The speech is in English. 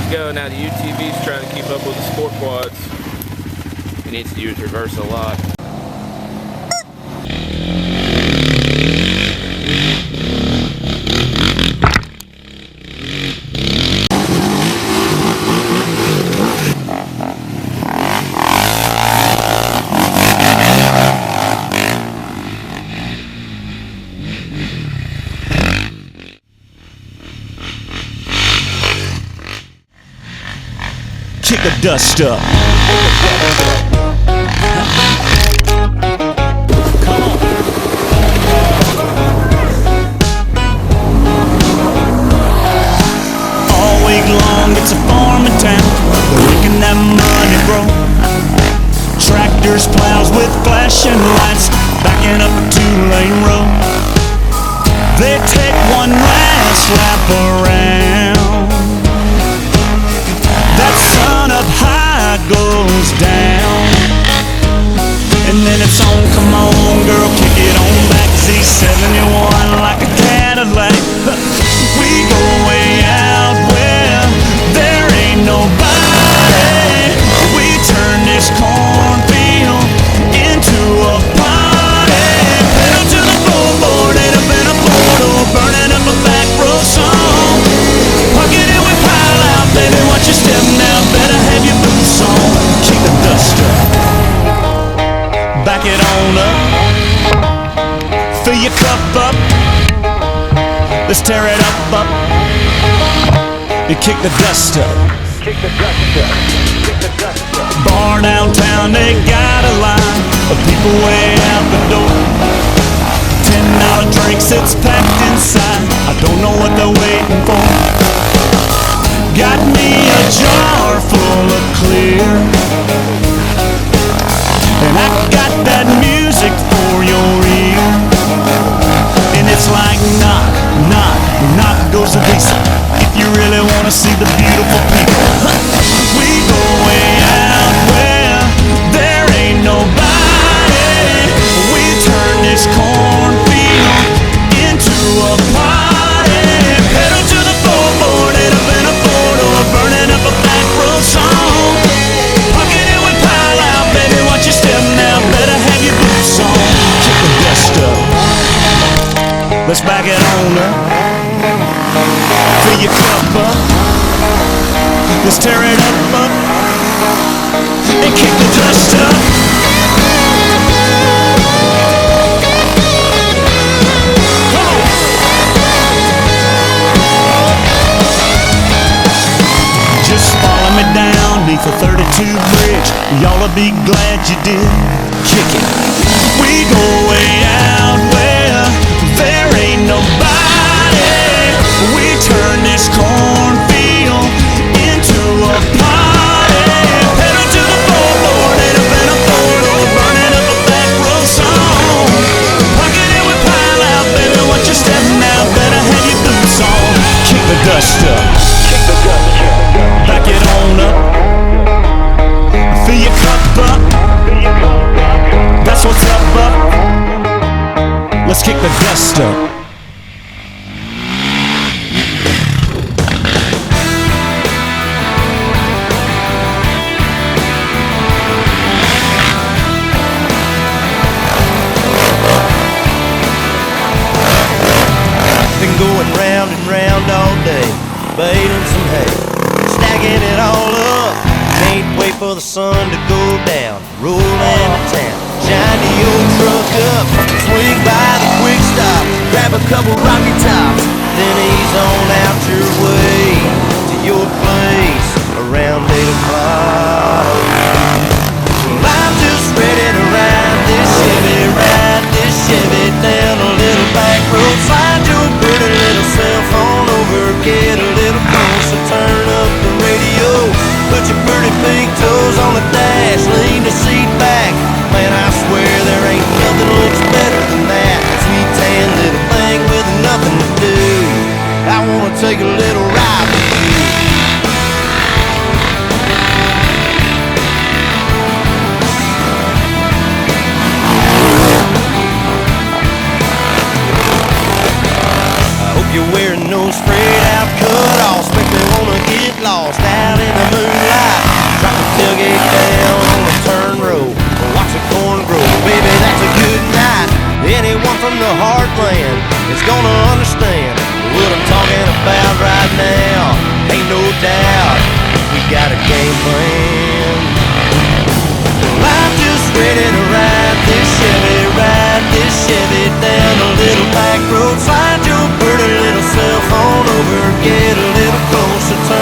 to go. Now the UTV's trying to keep up with the sport quads. He needs to use reverse a lot. Kick the dust up. Come on. All week long it's a farming town. They're making that money grow. Tractors, plows with flashing lights, backing up a two-lane road. They take one last lap around. That sun up high goes down, and then it's on, come on girl, kick it on back. Z71 like a Cadillac. We go way out where there ain't nobody. We turn this cornfield into a party. Pedal to the floorboard, ain't up in a photo, burning up a back road song. Pocket it with pile out, baby, watch your step now, better have your boots on. Kick the dust up, back it on up, fill your cup up, let's tear it up. You kick the dust up, kick the dust up, kick the dust up. Bar downtown, they got a line of people way out the door. $10 drinks, it's packed inside, I don't know what they're waiting for. Got me a jar full of clear, and I got that music for your ear. And it's like knock, knock, knock goes the diesel. If you really wanna see the beautiful people, we go way out where there ain't nobody. We turn this cornfield into a party. Pedal to the floorboard, ain't up in a four-door, burning up a back road song. Pocket it with pile out, baby, watch your step now, better have your boots on. Kick the dust up, let's back it on up, fill your cup up, let's tear it up, and kick the dust up. Just follow me down beneath the 32 bridge, y'all'll be glad you did. Kick it. We go way out where there ain't nobody. We turn this cornfield into a party. Pedal to the floorboard, ain't up in a four-door, burning up a back road song. Pocket it with pile out, baby, watch your step now, better have your boots on. Kick the dust up, kick the dust up, back it on up, fill your cup up, that's what's up. Let's kick the dust up. Been going round and round all day, baling some hay, stacking it all up. Can't wait for the sun to go down. Roll into town, shine the old truck up, swing by the quick stop, grab a couple Rocky Tops, then ease on out your way to your place around 8 o'clock. Well, I'm just ready to ride this Chevy down a little back road, slide your pretty little cell phone over, get a little closer, turn up the radio, put your pretty pink toes on the dash, lean the seat back. Man, I swear there ain't nothing looks better than that sweet tan little thing with nothing plan is gonna understand what I'm talking about right now. Ain't no doubt we got a game plan. Well, I'm just ready to ride this Chevy down a little back road. Slide your pretty little cell phone over, get a little closer, turn